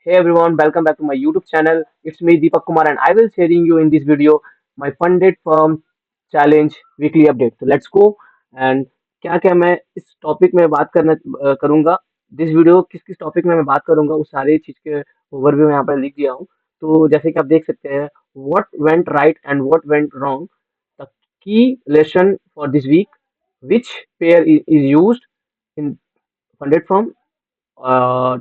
Hey everyone, welcome back to my YouTube channel. It's me Deepak Kumar and I will sharing you in this video my funded firm challenge weekly update. So let's go and क्या क्या मैं इस topic में बात करूंगा। This video किस किस topic में मैं बात करूंगा उस सारी चीज के ओवरव्यू में यहाँ पर लिख दिया हूँ। तो जैसे कि आप देख सकते हैं, what went right and what went wrong, the key lesson for this week, which pair is used in funded firm,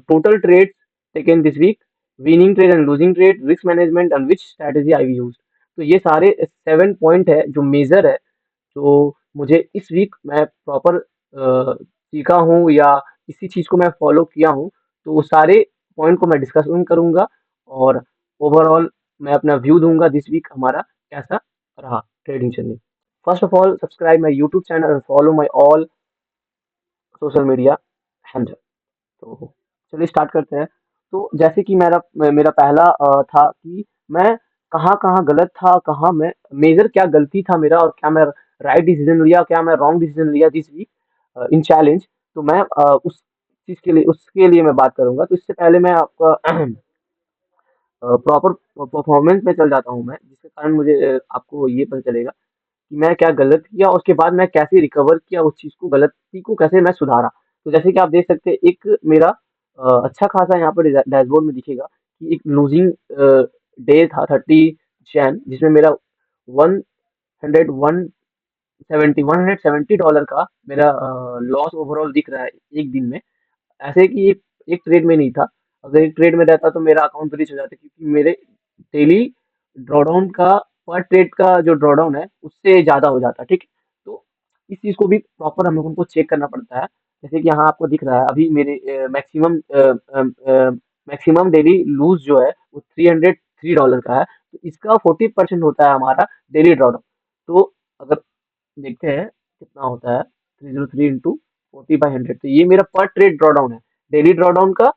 total trades taken this week, winning trade and losing trade, risk management and which strategy I used। तो ये सारे 7 point है जो major है, जो मुझे इस week मैं प्रॉपर सीखा हूँ या इसी चीज को मैं फॉलो किया हूँ। तो वो सारे पॉइंट को मैं डिस्कशन करूंगा और ओवरऑल मैं अपना व्यू दूंगा दिस वीक हमारा कैसा रहा trading journey. First of all subscribe my YouTube channel and follow my all social media handle. तो चलिए स्टार्ट करते हैं। तो जैसे कि मेरा मेरा पहला था कि मैं कहाँ-कहाँ गलत था, कहाँ मैं मेजर क्या गलती था मेरा और क्या मैं राइट डिसीजन लिया, क्या मैं रॉन्ग डिसीजन लिया दिस वीक इन चैलेंज। तो मैं उस चीज़ के लिए उसके लिए मैं बात करूँगा। तो इससे पहले मैं आपका प्रॉपर परफॉर्मेंस में चल जाता हूँ मैं, जिसके कारण मुझे आपको ये पता चलेगा कि मैं क्या गलत किया, उसके बाद मैं कैसे रिकवर किया उस चीज़ को, गलती को कैसे मैं सुधारा। तो जैसे कि आप देख सकते हैं, एक मेरा अच्छा खासा यहाँ पर डैशबोर्ड में दिखेगा कि एक लूजिंग डे था 30 जैन, जिसमें मेरा 170 का मेरा लॉस ओवरऑल दिख रहा है एक दिन में। ऐसे कि एक ट्रेड में नहीं था। अगर एक ट्रेड में रहता तो मेरा अकाउंट ब्रीच हो जाता, क्योंकि मेरे डेली ड्रॉडाउन का पर ट्रेड का जो ड्रॉडाउन है उससे ज़्यादा हो जाता, ठीक है। तो इस चीज़ को भी प्रॉपर हम लोगों को चेक करना पड़ता है। जैसे कि यहाँ आपको दिख रहा है अभी मेरे मैक्सिमम डेली लूज जो है वो $303 का है। तो इसका 40% होता है हमारा डेली ड्रॉडाउन। तो अगर देखते हैं कितना होता है 303 इंटू 40/100, तो ये मेरा पर ट्रेड ड्रॉडाउन है, डेली ड्रॉडाउन का।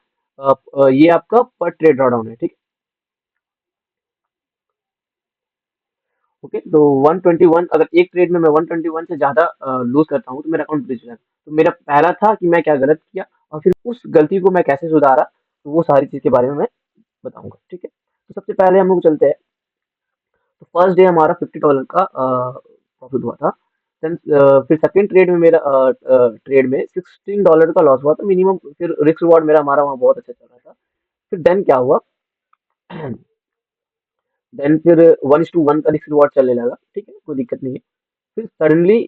ये आपका पर ट्रेड ड्रॉडाउन है, ठीक है। ओके, तो 121, अगर एक ट्रेड में मैं 121 से ज्यादा लूज करता हूँ तो मेरा अकाउंट ब्रीच हो जाता है। तो मेरा पहला था कि मैं क्या गलत किया और फिर उस गलती को मैं कैसे सुधारा, तो वो सारी चीज के बारे में मैं बताऊंगा, ठीक है। तो सबसे पहले हम लोग चलते हैं। तो फर्स्ट डे हमारा $50 का प्रॉफिट हुआ था। देन फिर सेकंड ट्रेड में मेरा ट्रेड में $16 का लॉस हुआ था मिनिमम। फिर रिस्क रिवॉर्ड मेरा हमारा वहाँ बहुत अच्छा चल रहा था। फिर देन क्या हुआ, देन फिर 1:1 का रिस्क रिवॉर्ड चलने लगा, ठीक है, कोई दिक्कत नहीं है। फिर सडनली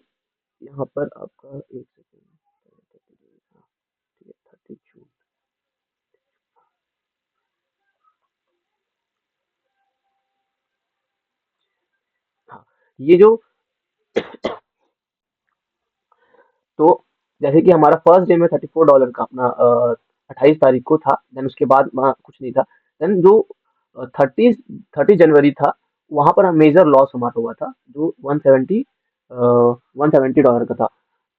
यहाँ पर आपका एक सेकेंड, 32, हाँ, ये जो, तो जैसे कि हमारा फर्स्ट डे में $34 का अपना 28 तारीख को था। देन उसके बाद वहाँ कुछ नहीं था। देन जो 30 जनवरी था, वहां पर मेजर लॉस हमारा हुआ था, जो 170 डॉलर का था।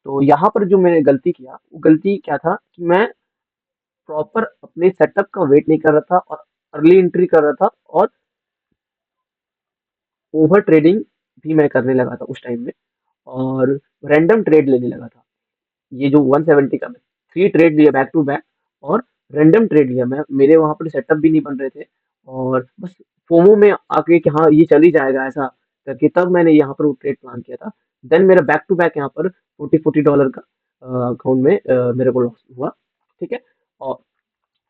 तो यहाँ पर जो मैंने गलती किया, वो गलती क्या था कि मैं प्रॉपर अपने सेटअप का वेट नहीं कर रहा था और अर्ली एंट्री कर रहा था और ओवर ट्रेडिंग भी मैं करने लगा था उस टाइम में, और रैंडम ट्रेड लेने लगा था। ये जो 170 का मैं 3 ट्रेड लिया बैक टू बैक और रैंडम ट्रेड लिया मैं। मेरे वहाँ पर सेटअप भी नहीं बन रहे थे और बस फोमो में आके कि हाँ ये चल ही जाएगा ऐसा करके, तब मैंने यहाँ पर वो ट्रेड प्लान किया था। देन मेरा बैक टू बैक यहाँ पर $40 का अकाउंट में मेरे को लॉस हुआ, ठीक है। और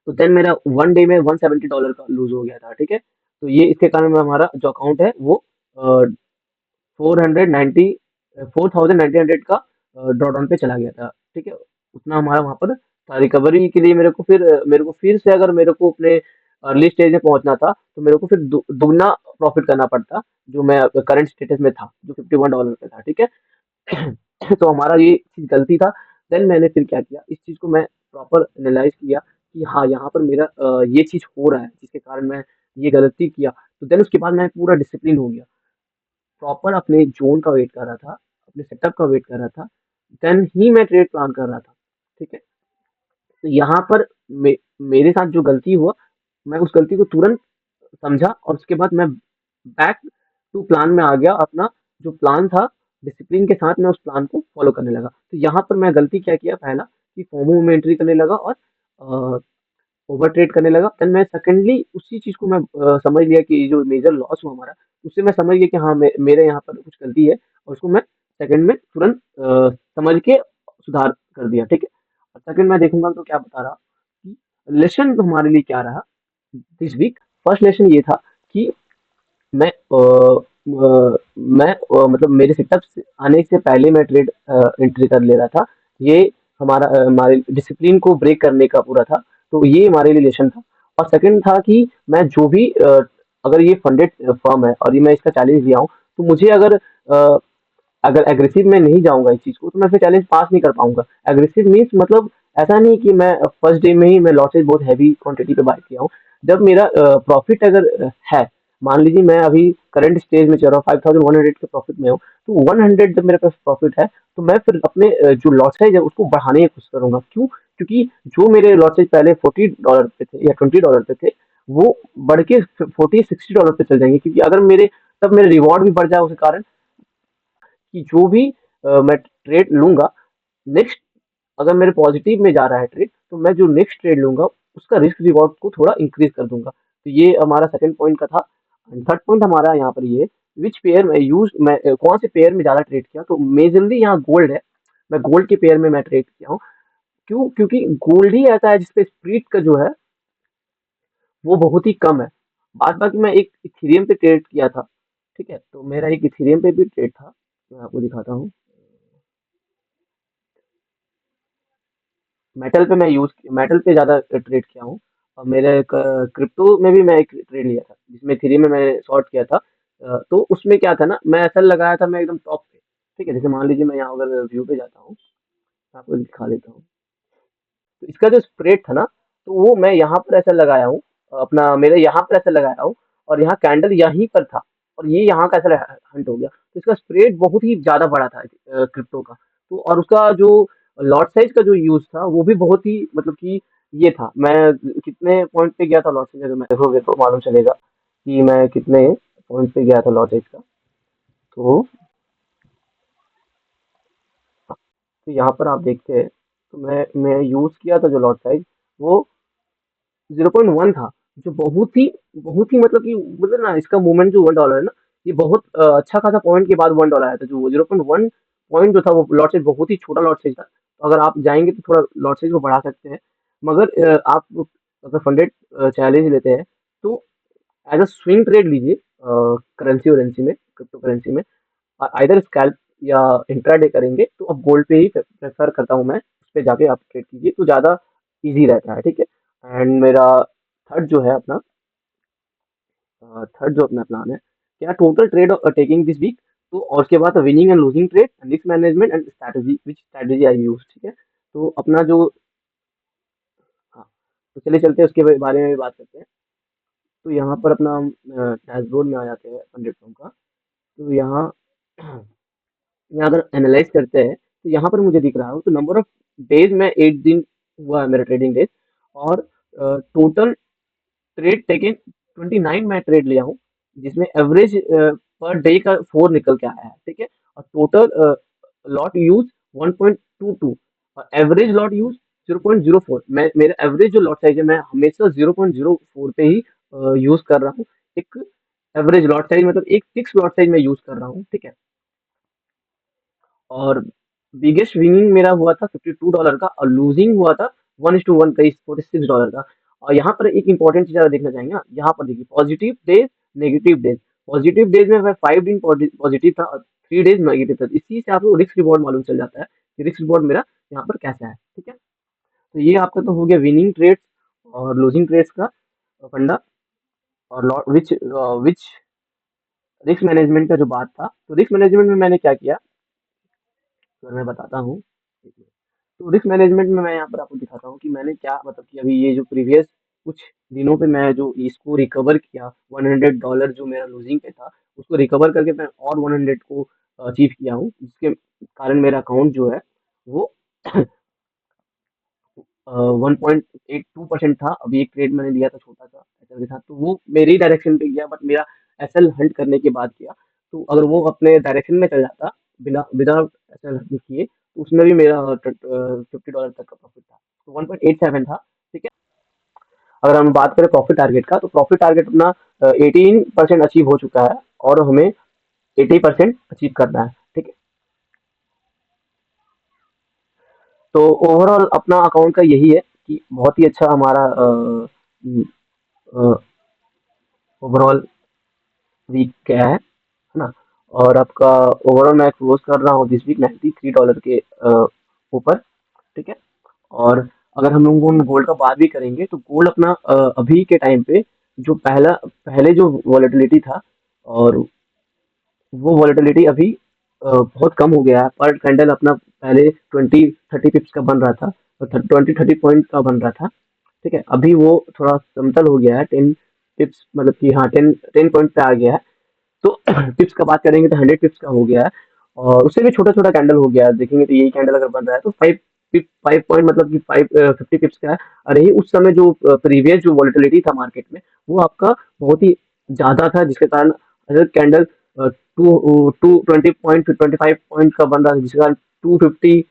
तो देन मेरा वन डे में $170 का लूज हो गया था, ठीक है। तो ये इसके कारण में हमारा जो अकाउंट है वो 490 का ड्रॉ डाउन पे चला गया था, ठीक है। उतना हमारा वहाँ पर था। रिकवरी के लिए मेरे को फिर से अगर मेरे को अपने अर्ली स्टेज में पहुंचना था तो मेरे को फिर दुगना प्रॉफिट करना पड़ता, जो मैं करंट स्टेटस में था, जो $51 पे था, ठीक है। तो हमारा ये चीज गलती था। देन मैंने फिर क्या किया, इस चीज को मैं प्रॉपर एनालाइज किया कि हाँ यहाँ पर मेरा ये चीज हो रहा है जिसके कारण मैं ये गलती किया। तो देन उसके बाद मैं पूरा डिसिप्लिन हो गया, प्रॉपर अपने ज़ोन का वेट कर रहा था, अपने सेटअप का वेट कर रहा था, देन ही मैं ट्रेड प्लान कर रहा था, ठीक है। तो यहाँ पर मेरे साथ जो गलती हुआ, मैं उस गलती को तुरंत समझा और उसके बाद मैं बैक टू प्लान में आ गया। अपना जो प्लान था, डिसिप्लिन के साथ मैं उस प्लान को फॉलो करने लगा। तो यहाँ पर मैं गलती क्या किया, पहला कि फोमो में एंट्री करने लगा और ओवर ट्रेड करने लगा। देन मैं सेकंडली उसी चीज़ को मैं समझ लिया कि जो मेजर लॉस हुआ हमारा, उससे मैं समझ गया कि हाँ, मेरे यहाँ पर कुछ गलती है, और उसको मैं सेकंड में तुरंत समझ के सुधार कर दिया, ठीक है। और सेकंड मैं देखूंगा तो क्या बता रहा कि लेसन हमारे लिए क्या रहा दिस वीक। फर्स्ट लेसन ये था कि मैं मतलब मेरे सेटअप आने से पहले मैं ट्रेड एंट्री कर ले रहा था। ये हमारे डिसिप्लिन को ब्रेक करने का पूरा था। तो ये हमारे लिए लेसन था। और सेकंड था कि मैं जो भी अगर ये फंडेड फर्म है और ये मैं इसका चैलेंज लिया हूँ, तो मुझे अगर एग्रेसिव में नहीं जाऊँगा इस चीज़ को, तो मैं फिर चैलेंज पास नहीं कर पाऊँगा। एग्रेसिव मीन्स मतलब ऐसा नहीं कि मैं फर्स्ट डे में ही मैं लॉसेस बहुत हैवी क्वांटिटी पे बाय किया हूँ। जब मेरा प्रॉफिट अगर है, मान लीजिए मैं अभी करंट स्टेज में चल रहा हूँ, 5100 के प्रॉफिट में हूँ, तो 100 जब मेरे पास प्रॉफिट है, तो मैं फिर अपने जो लॉसेज है उसको बढ़ाने की कोशिश करूँगा। क्यों? क्योंकि जो मेरे लॉसेज पहले $40 पे थे या $20 पे थे, वो बढ़ के 40-60 डॉलर पे चल जाएँगे, क्योंकि अगर मेरे तब मेरे रिवॉर्ड भी बढ़ जाए उसके कारण, कि जो भी मैं ट्रेड लूँगा, नेक्स्ट अगर मेरे पॉजिटिव में जा रहा है ट्रेड, तो मैं जो नेक्स्ट ट्रेड लूँगा, उसका रिस्क रिवॉर्ड को थोड़ा इंक्रीज़ कर दूँगा। तो ये हमारा सेकंड पॉइंट का था। एंड थर्ड पॉइंट हमारा यहाँ पर ये, व्हिच पेयर मैं कौन से पेयर में ज़्यादा ट्रेड किया, तो मेजरली यहाँ गोल्ड है। मैं गोल्ड के पेयर में मैं ट्रेड किया हूँ। क्यों? क्योंकि गोल्ड ही ऐसा है जिसपे स्प्रेड का जो है, वो बहुत ही कम है। बाद बाकी मैं एक इथेरियम पे ट्रेड किया था, ठीक है? तो मेरा एक इथेरियम पे भी ट्रेड था, मैं आपको दिखाता हूँ। मेटल पे ज़्यादा ट्रेड किया हूँ। और मेरे क्रिप्टो में भी मैं एक ट्रेड लिया था, जिसमें थ्री में मैंने शॉर्ट किया था। तो उसमें क्या था ना, मैं ऐसा लगाया था, मैं एकदम टॉप पे, ठीक है। जैसे मान लीजिए मैं यहाँ अगर व्यू पे जाता हूँ, मैं आपको दिखा देता हूँ। तो इसका जो स्प्रेड था ना, तो वो मैं यहाँ पर ऐसा लगाया हूँ, अपना मेरे यहाँ पर ऐसा लगाया हूँ, और यहाँ कैंडल यहीं पर था, और ये यहाँ का ऐसा हंट हो गया, तो इसका स्प्रेड बहुत ही ज्यादा बड़ा था क्रिप्टो का। तो और उसका जो लॉट साइज का जो यूज था, वो भी बहुत ही मतलब कि ये था। मैं कितने पॉइंट पे गया था लॉट साइज, अगर मैं देखोगे तो मालूम चलेगा कि मैं कितने पॉइंट पे गया था लॉट साइज का। तो तो यहाँ पर आप देखते हैं, तो मैं यूज किया था जो लॉट साइज, वो 0.1 था, जो बहुत ही मतलब कि मतलब ना, इसका मूवमेंट जो $1 है ना, ये बहुत अच्छा खासा पॉइंट के बाद $1 आया था। जो 0.1 पॉइंट जो था, वो लॉट साइज बहुत ही छोटा लॉट साइज था। तो अगर आप जाएंगे तो थोड़ा लॉट साइज को बढ़ा सकते हैं। मगर आप अगर फंडेड चैलेंज लेते हैं, तो एज अ स्विंग ट्रेड लीजिए, करेंसी वरेंसी में, क्रिप्टो करेंसी में। आइदर स्कैल्प या इंट्राडे करेंगे, तो अब गोल्ड पे ही प्रेफर करता हूँ मैं। उस पे जाके आप ट्रेड कीजिए तो ज़्यादा इजी रहता है, ठीक है। एंड मेरा थर्ड जो है अपना थर्ड जो अपना प्लान है, क्या total trade taking this week. तो और उसके बाद winning and losing trade, risk management and strategy, which strategy I use, ठीक है। तो अपना जो, हाँ, तो चलिए चलते हैं उसके बारे में भी बात करते हैं। तो यहाँ पर अपना डैशबोर्ड में आ जाते हैं फंडेड फर्म का। तो यहाँ यहाँ अगर एनालाइज करते हैं, तो यहाँ पर मुझे दिख रहा है, तो नंबर ऑफ डेज में 8 दिन हुआ है मेरा ट्रेडिंग डेज। और टोटल ट्रेड टेकन 29 मैं ट्रेड लिया हूँ, जिसमें एवरेज पर डे का 4 निकल के आया है, ठीक है। और टोटल लॉट यूज 1.22, और एवरेज लॉट यूज 0.04। मैं मेरा एवरेज जो लॉट साइज है, मैं हमेशा 0.04 पे ही यूज कर रहा हूँ। एक एवरेज लॉट साइज मतलब एक फिक्स लॉट साइज में यूज कर रहा हूँ, ठीक है। और बिगेस्ट विनिंग मेरा हुआ था $52 का, और लूजिंग हुआ था 1:1 का, $46 का। और यहाँ पर एक इंपॉर्टेंट चीज देखना चाहेंगे ना, यहाँ पर देखिए positive days, negative days. Positive days में मैं 5 दिन पॉजिटिव था और 3 डेज नेगेटिव था। इसी से आपको रिस्क रिवॉर्ड मालूम चल जाता है कि रिस्क रिवॉर्ड मेरा यहाँ पर कैसा है, ठीक है। तो ये आपका तो हो गया विनिंग ट्रेड्स और लूजिंग ट्रेड्स का फंडा। और विच विच रिस्क मैनेजमेंट का जो बात था, तो रिस्क मैनेजमेंट में मैंने क्या किया, तो मैं बताता हूँ। तो रिस्क मैनेजमेंट में मैं यहाँ पर आपको दिखाता हूँ कि मैंने क्या मतलब कि अभी ये जो प्रीवियस कुछ दिनों पे मैं जो इसको रिकवर किया, $100 जो मेरा लूजिंग पे था, उसको रिकवर करके मैं और 100 को अचीव किया हूँ, जिसके कारण मेरा अकाउंट जो है, वो 1.82% था। अभी एक ट्रेड मैंने लिया था छोटा सा ऐसा भी था, तो वो मेरे ही डायरेक्शन पे गया, बट मेरा एसएल हंट करने के बाद किया। तो अगर वो अपने डायरेक्शन में चल जाता, बिना विदाउट एसएल हंट किए, तो उसमें भी मेरा $50 तक का प्रॉफिट था। तो 1.87 था, ठीक है। अगर हम बात करें प्रॉफिट टारगेट का, तो प्रॉफिट टारगेट अपना 18% अचीव हो चुका है और हमें 80% अचीव करना है। ठीक है, तो ओवरऑल अपना अकाउंट का यही है कि बहुत ही अच्छा हमारा ओवरऑल वीक गया है ना। और आपका ओवरऑल मैं क्लोज कर रहा हूँ दिस वीक $93 के ऊपर। ठीक है, और अगर हम लोग गोल्ड का बात भी करेंगे तो गोल्ड अपना अभी के टाइम पे जो पहले जो वॉलेटिलिटी था, और वो वॉलेटिलिटी अभी बहुत कम हो गया है। पर कैंडल अपना पहले 20-30 पिप्स का बन रहा था, 20-30 पॉइंट का बन रहा था। ठीक है, अभी वो थोड़ा समतल हो गया है, 10 पिप्स, मतलब कि हाँ 10 पॉइंट पे आ गया है। तो पिप्स का बात करेंगे तो 100 पिप्स का हो गया है, और उससे भी छोटा छोटा कैंडल हो गया है। देखेंगे तो यही कैंडल अगर बन रहा है तो 5 पॉइंट, मतलब कि 50 पिप्स का है। और यही उस समय जो प्रीवियस जो वॉलिटिलिटी था मार्केट में, वो आपका बहुत ही ज्यादा था, जिसके कारण अगर candle to to 20 point 25 point का बन रहा था, जिसके कारण 250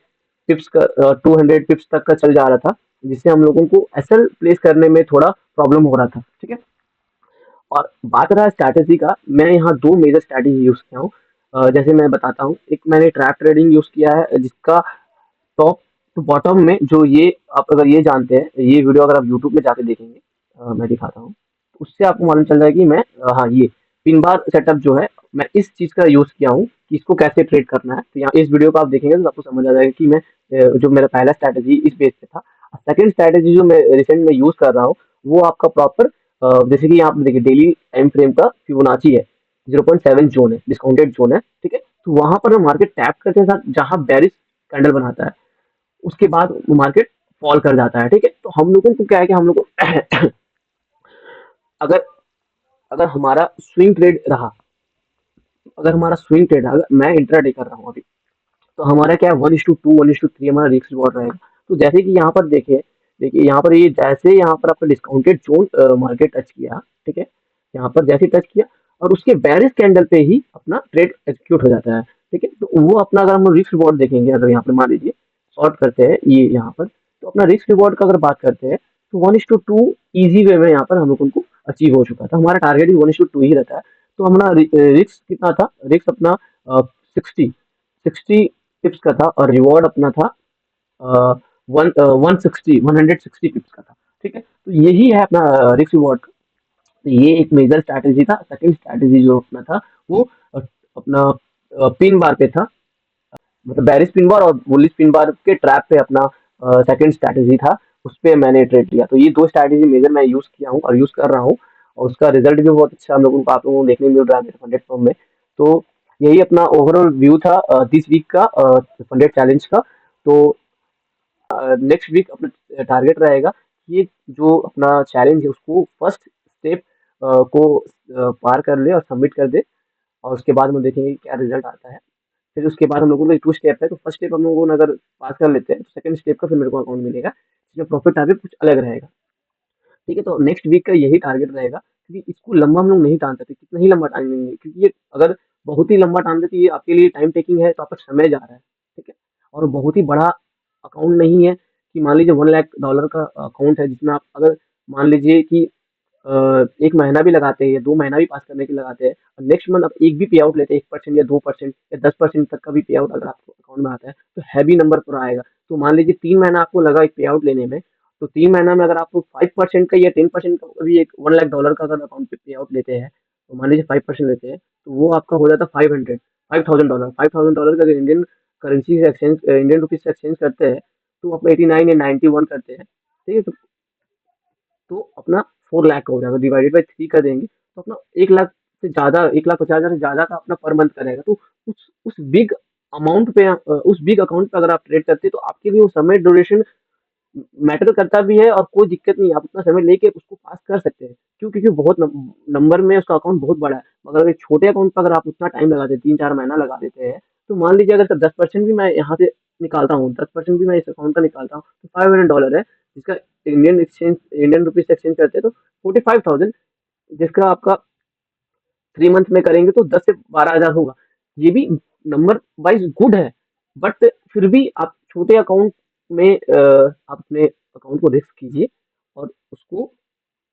पिप्स का 200 पिप्स तक का चल जा रहा था, जिससे हम लोगों को एसएल प्लेस करने में थोड़ा प्रॉब्लम हो रहा था। ठीक है, और बात रहा स्ट्रैटेजी का, मैं यहाँ दो मेजर स्ट्रैटेजी यूज किया हूँ। जैसे मैं बताता हूँ, एक मैंने ट्रैप ट्रेडिंग यूज किया है, जिसका टॉप टू बॉटम में जो ये, आप अगर ये जानते हैं, ये वीडियो अगर आप यूट्यूब में जाके देखेंगे, मैं दिखाता हूँ, तो उससे आपको मालूम चल जाएगा कि मैं हाँ, ये पिन बार सेटअप जो है, मैं इस चीज का यूज किया हूँ कि इसको कैसे ट्रेड करना है। तो यहाँ इस वीडियो को आप देखेंगे तो आपको समझ आ जाएगा कि मैं जो मेरा पहला स्ट्रैटेजी इस बेस पे था। सेकंड स्ट्रैटेजी जो मैं रिसेंट में यूज कर रहा हूँ, वो आपका प्रॉपर, जैसे कि यहाँ पे देखिए डेली टाइम फ्रेम का फिबोनाची है, 0.7 जोन है, डिस्काउंटेड जोन है। ठीक है, तो वहां पर मार्केट टैप करते हैं जहां बेरिश कैंडल बनाता है, उसके बाद वो मार्केट फॉल कर जाता है। ठीक है, तो हम लोगों को क्या है कि हम लोग को अगर अगर हमारा स्विंग ट्रेड रहा, अगर हमारा स्विंग ट्रेड अगर मैं इंट्राडे कर रहा हूँ अभी, तो हमारा क्या है, 1:2 1:3 हमारा रिस्क रिवॉर्ड रहेगा। तो जैसे कि यहाँ पर देखिए, यहाँ पर ये जैसे यहाँ पर आपका डिस्काउंटेड जोन मार्केट टच किया। ठीक है, यहाँ पर जैसे टच किया और उसके बेरिश कैंडल पे ही अपना ट्रेड एग्जीक्यूट हो जाता है। ठीक है, तो वो अपना अगर हम रिस्क रिवॉर्ड देखेंगे, अगर यहाँ पर मान लीजिए शॉर्ट करते हैं ये यहाँ पर, तो अपना रिस्क रिवॉर्ड का अगर बात करते हैं तो 1:2 इजी वे में यहाँ पर हम लोगों को अचीव हो चुका था। हमारा टारगेट भी 1:2 ही रहता है। तो हमारा रिस्क कितना था, रिस्क अपना 60 60 पिप्स का था, और रिवॉर्ड अपना था वन 160 पिप्स का था। ठीक है, तो यही है अपना रिस्क रिवॉर्ड का। तो ये एक मेजर स्ट्रैटेजी था। सेकंड स्ट्रैटेजी जो अपना था, वो अपना पिन बार पे था, मतलब बैरिस पिन बार और बुलिस पिन बार के ट्रैप पे अपना सेकंड स्ट्रैटेजी था, उस पे मैंने ट्रेड लिया। तो ये दो स्ट्रैटेजी मेजर मैं यूज किया हूँ और यूज कर रहा हूँ, और उसका रिजल्ट भी बहुत अच्छा हम लोगों को, आप लोगों को देखने को मिल रहा है मेरे फंडेड फॉर्म में। तो यही अपना ओवरऑल व्यू था दिस वीक का फंडेड चैलेंज का। तो नेक्स्ट वीक अपना टारगेट रहेगा कि ये जो अपना चैलेंज है उसको फर्स्ट स्टेप को पार कर ले और सबमिट कर दे, और उसके बाद हम देखेंगे क्या रिजल्ट आता है। फिर उसके बाद हम लोगों को 2 स्टेप है, तो फर्स्ट स्टेप हम लोगों ने अगर पास कर लेते हैं, तो सेकंड स्टेप का फिर मेरे को अकाउंट मिलेगा, जिसमें प्रॉफिट टारगेट कुछ अलग रहेगा। ठीक है, तो नेक्स्ट वीक का यही टारगेट रहेगा, क्योंकि इसको लंबा हम लोग नहीं टान सकते, कितना ही लंबा टाइम लेंगे, क्योंकि ये अगर बहुत ही लंबा टान देते, ये आपके लिए टाइम टेकिंग है, तो आपका समय जा रहा है। ठीक है, और बहुत ही बड़ा अकाउंट नहीं है कि मान लीजिए $1 लाख का अकाउंट है, जिसमें आप अगर मान लीजिए कि 1 महीना भी लगाते हैं या 2 महीना भी पास करने के लगाते हैं, और नेक्स्ट मंथ आप एक भी पे आउट लेते हैं, 1% या 2% या 10% तक का भी पे आउट अगर आपको अकाउंट में आता है, तो हैवी नंबर पर आएगा। तो मान लीजिए 3 महीना आपको लगा एक पे आउट लेने में, तो 3 महीना में अगर आपको 5% का या 10% का भी एक $1 लाख का अगर अकाउंट पे पे आउट लेते हैं, तो मान लीजिए 5% लेते हैं, तो वो आपका हो जाता है 500 $5,000। $5,000 का अगर इंडियन करेंसी से एक्सचेंज, इंडियन रुपीज से एक्सचेंज करते हैं, तो आप 89 या 91 करते हैं। ठीक है, तो अपना 4 लाख हो जाएगा, डिवाइडेड बाई 3 कर देंगे, तो अपना 1 लाख से ज़्यादा, 1,50,000 से ज़्यादा का अपना पर मंथ का रहेगा। तो उस बिग अमाउंट पे उस बिग अकाउंट पे अगर आप ट्रेड करते हैं, तो आपके लिए वो समय ड्यूरेशन मैटर करता भी है, और कोई दिक्कत नहीं है, आप उतना समय लेके उसको पास कर सकते हैं। क्यों? क्योंकि बहुत नंबर में उसका अकाउंट बहुत बड़ा है। मगर एक छोटे अकाउंट पर अगर आप उतना टाइम लगा देते, 3-4 महीना लगा देते हैं, तो मान लीजिए अगर 10% भी मैं यहाँ से निकालता हूँ, 10% भी मैं इस अकाउंट का निकालता हूँ, तो $500 है, जिसका इंडियन रुपीज से एक्सचेंज करते हैं तो 45,000, जिसका आपका 3 मंथ में करेंगे तो 10 से 12 हज़ार होगा। ये भी नंबर वाइज गुड है, बट फिर भी आप छोटे अकाउंट में आप अपने अकाउंट को रिस्क कीजिए और उसको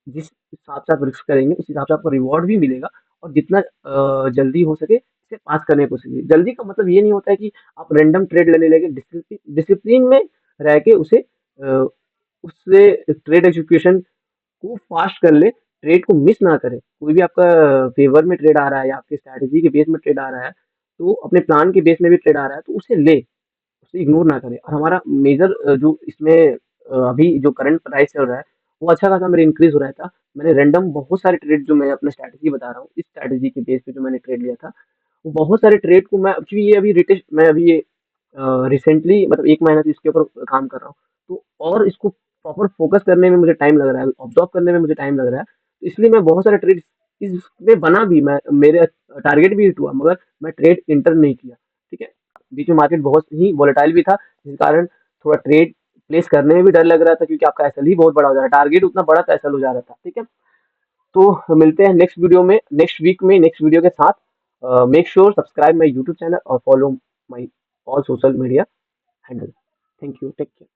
जिस हिसाब से आप रिस्क करेंगे उस हिसाब से आपको रिवॉर्ड भी मिलेगा, और जितना जल्दी हो सके इसे पास करने की कोशिश कीजिए। जल्दी का मतलब ये नहीं होता है कि आप रैंडम ट्रेड लेने लगे, डिसिप्लिन में रह के उसे उससे ट्रेड एजुकेशन को फास्ट कर ले, ट्रेड को मिस ना करे। कोई भी आपका फेवर में ट्रेड आ रहा है या आपकी स्ट्रैटेजी के बेस में ट्रेड आ रहा है, तो अपने प्लान के बेस में भी ट्रेड आ रहा है, तो उसे ले, उसे इग्नोर ना करें। और हमारा मेजर जो इसमें अभी जो करंट प्राइस चल रहा है, वो अच्छा खासा मेरा इंक्रीज हो रहा था। मैंने रैंडम बहुत सारे ट्रेड, जो मैं अपना स्ट्रैटेजी बता रहा हूँ, इस स्ट्रैटेजी के बेस पे जो मैंने ट्रेड लिया था, वो बहुत सारे ट्रेड को मैं एक्चुअली ये अभी रिटेस्ट मैं अभी ये रिसेंटली मतलब 1 महीना से इसके ऊपर काम कर रहा हूँ। तो और इसको प्रॉपर फ़ोकस करने में मुझे टाइम लग रहा है, ऑब्ज़र्व करने में मुझे टाइम लग रहा है। तो इसलिए मैं बहुत सारे ट्रेड्स इसमें बना भी, मैं मेरे टारगेट भी हिट हुआ, मगर मैं ट्रेड एंटर नहीं किया, ठीक है? बीच में मार्केट बहुत ही वोलेटाइल भी था, जिस कारण थोड़ा ट्रेड प्लेस करने में भी डर लग रहा था, क्योंकि आपका एसएल ही बहुत बड़ा हो जा रहा है। टारगेट उतना बड़ा था, एसएल हो जा रहा था, ठीक है? तो मिलते हैं नेक्स्ट वीडियो में, नेक्स्ट वीक में, नेक्स्ट वीडियो के साथ। Make sure subscribe my YouTube channel और follow my all social media handle. Thank you, take care.